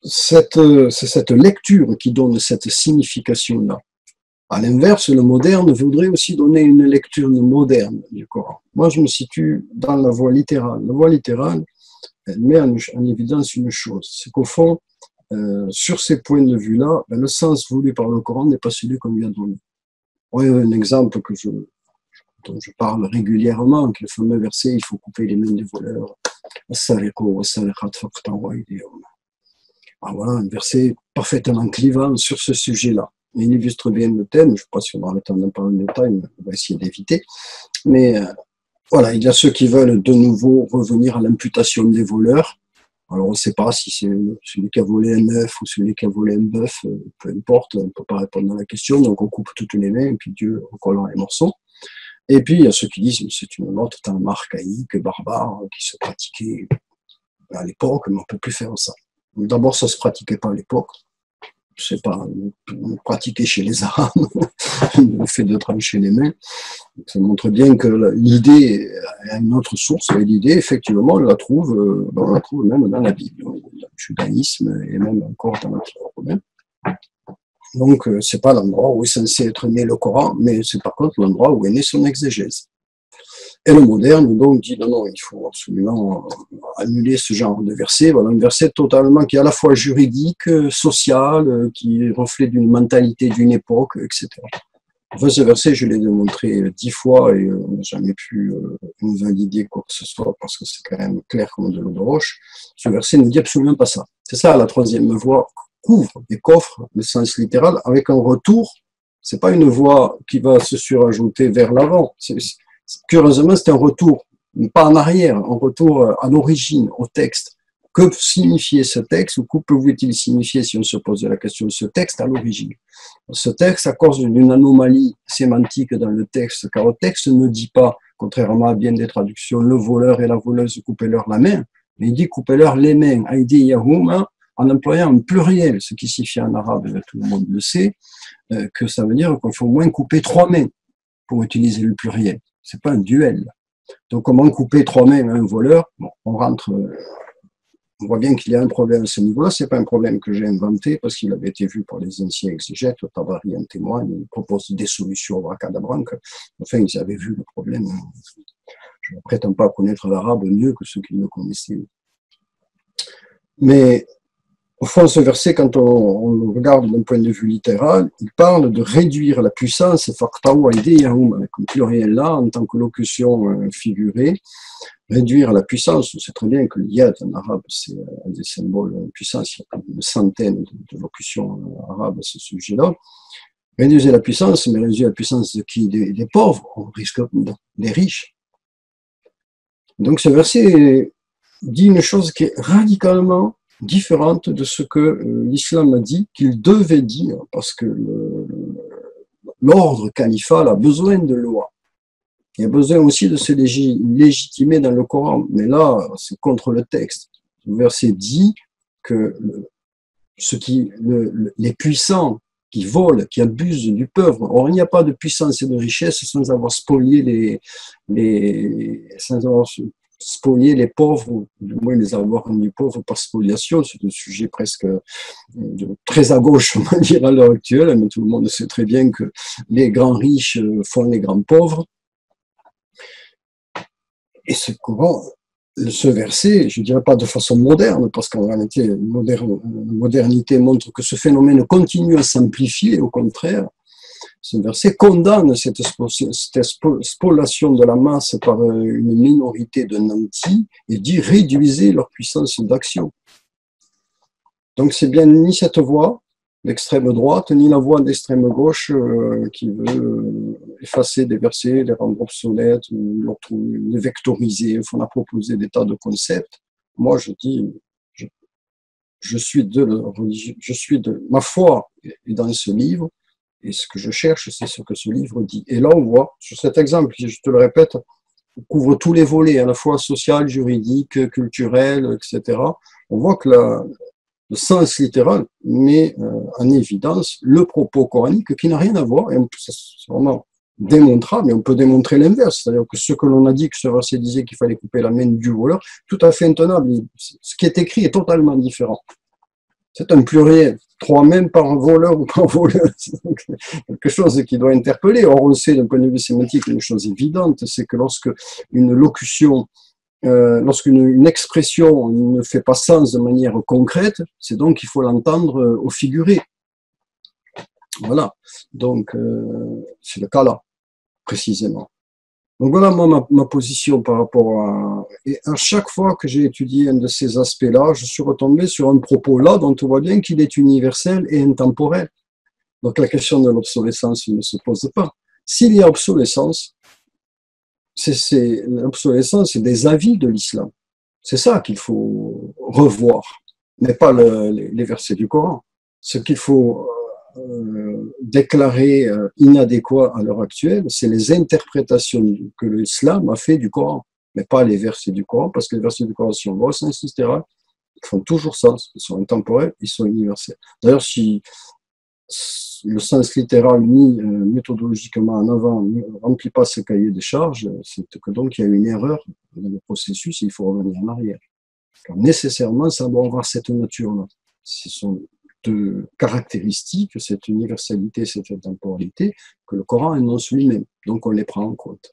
c'est cette lecture qui donne cette signification-là. À l'inverse, le moderne voudrait aussi donner une lecture moderne du Coran. Moi, je me situe dans la voie littérale. La voie littérale, elle met en évidence une chose, c'est qu'au fond, sur ces points de vue-là, le sens voulu par le Coran n'est pas celui qu'on lui a donné. Oui, un exemple dont je parle régulièrement, qui est le fameux verset, il faut couper les mains des voleurs. Ah, voilà, un verset parfaitement clivant sur ce sujet-là. Il illustre bien le thème, je ne sais pas si on aura le temps d'en parler en détail, mais on va essayer d'éviter. Mais voilà, il y a ceux qui veulent de nouveau revenir à l'imputation des voleurs. Alors on ne sait pas si c'est celui qui a volé un œuf ou celui qui a volé un bœuf, peu importe, on ne peut pas répondre à la question, donc on coupe toutes les mains et puis Dieu recolle les morceaux. Et puis il y a ceux qui disent que c'est une mort totalement archaïque, barbare, qui se pratiquait à l'époque, mais on ne peut plus faire ça. D'abord, ça ne se pratiquait pas à l'époque. Je sais pas, pratiqué chez les Arabes, le fait de trancher les mains. Ça montre bien que l'idée a une autre source, et l'idée, effectivement, on la trouve même dans la Bible, dans le judaïsme, et même encore dans l'Empire romain. Donc, c'est pas l'endroit où est censé être né le Coran, mais c'est par contre l'endroit où est né son exégèse. Et le moderne, donc, dit non, il faut absolument annuler ce genre de verset. Voilà, un verset totalement qui est à la fois juridique, social, qui reflète une mentalité d'une époque, etc. Enfin, ce verset, je l'ai démontré 10 fois et on n'a jamais pu invalider quoi que ce soit parce que c'est quand même clair comme de l'eau de roche. Ce verset ne dit absolument pas ça. C'est ça, la troisième voie couvre et coffre le sens littéral avec un retour. C'est pas une voie qui va se surajouter vers l'avant. Curieusement, c'est un retour, pas en arrière, un retour à l'origine, au texte. Que signifiait ce texte ou que pouvait-il signifier si on se pose la question de ce texte à l'origine? Ce texte, à cause d'une anomalie sémantique dans le texte, car le texte ne dit pas, contrairement à bien des traductions, le voleur et la voleuse coupez-leur la main, mais il dit coupez-leur les mains, aïdi yahouma, en employant un pluriel, ce qui signifie en arabe, tout le monde le sait, que ça veut dire qu'il faut au moins couper 3 mains pour utiliser le pluriel. C'est pas un duel. Donc, comment couper 3 mains à un voleur? Bon, on voit bien qu'il y a un problème à ce niveau-là. C'est pas un problème que j'ai inventé parce qu'il avait été vu par les anciens exégètes. Tabari en témoigne. Il propose des solutions au bracadabranque. Enfin, ils avaient vu le problème. Je ne prétends pas connaître l'arabe mieux que ceux qui le connaissaient. Mais au fond, ce verset, quand on le regarde d'un point de vue littéral, il parle de réduire la puissance, avec un pluriel là, en tant que locution figurée. Réduire la puissance, c'est très bien que l'iyad en arabe, c'est un des symboles de puissance, il y a une centaine de locutions arabes à ce sujet-là. Réduire la puissance, mais réduire la puissance de qui? Des pauvres, on risque des riches. Donc ce verset dit une chose qui est radicalement différente de ce que l'islam a dit, qu'il devait dire, parce que l'ordre califal a besoin de lois. Il y a besoin aussi de se légitimer dans le Coran, mais là, c'est contre le texte. Le verset dit que les puissants qui volent, qui abusent du pauvre, or il n'y a pas de puissance et de richesse sans avoir spolié les pauvres, ou du moins les avoir rendus pauvres par spoliation. C'est un sujet presque très à gauche, on va dire, à l'heure actuelle, mais tout le monde sait très bien que les grands riches font les grands pauvres. Et ce verset, je ne dirais pas de façon moderne, parce qu'en réalité, la modernité montre que ce phénomène continue à s'amplifier, au contraire. Ce verset condamne cette spoliation de la masse par une minorité de nantis et dit réduisez leur puissance d'action. Donc c'est bien ni cette voie d'extrême droite, ni la voie d'extrême gauche qui veut effacer des versets, les rendre obsolètes, les vectoriser. Il faut proposer des tas de concepts. Moi, je dis, ma foi est dans ce livre, et ce que je cherche, c'est ce que ce livre dit. Et là, on voit, sur cet exemple, je te le répète, on couvre tous les volets, à la fois social, juridique, culturel, etc. On voit que le sens littéral met en évidence le propos coranique qui n'a rien à voir, et c'est vraiment démontrable, mais on peut démontrer l'inverse, c'est-à-dire que ce que l'on a dit, que ce verset disait qu'il fallait couper la main du voleur, tout à fait intenable. Ce qui est écrit est totalement différent. C'est un pluriel. 3 même par voleur ou par voleuse. Donc, quelque chose qui doit interpeller. Or, on sait d'un point de vue sémantique une chose évidente, c'est que lorsque une locution, lorsqu'une expression ne fait pas sens de manière concrète, c'est donc qu'il faut l'entendre au figuré. Voilà. Donc, c'est le cas là, précisément. Donc voilà moi, ma position par rapport à... Et à chaque fois que j'ai étudié un de ces aspects-là, je suis retombé sur un propos là dont on voit bien qu'il est universel et intemporel. Donc la question de l'obsolescence ne se pose pas. S'il y a obsolescence, l'obsolescence, c'est des avis de l'islam. C'est ça qu'il faut revoir, mais pas les versets du Coran. Ce qu'il faut déclaré inadéquat à l'heure actuelle, c'est les interprétations que l'islam a fait du Coran, mais pas les versets du Coran, parce que les versets du Coran, si on voit au sens littéral, ils font toujours sens, ils sont intemporels, ils sont universels. D'ailleurs, si le sens littéral mis méthodologiquement en avant ne remplit pas ce cahier des charges, c'est que donc il y a une erreur dans le processus et il faut revenir en arrière. Car nécessairement, ça doit avoir cette nature-là. Ce sont deux caractéristiques, cette universalité, cette intemporalité, que le Coran énonce lui-même. Donc on les prend en compte.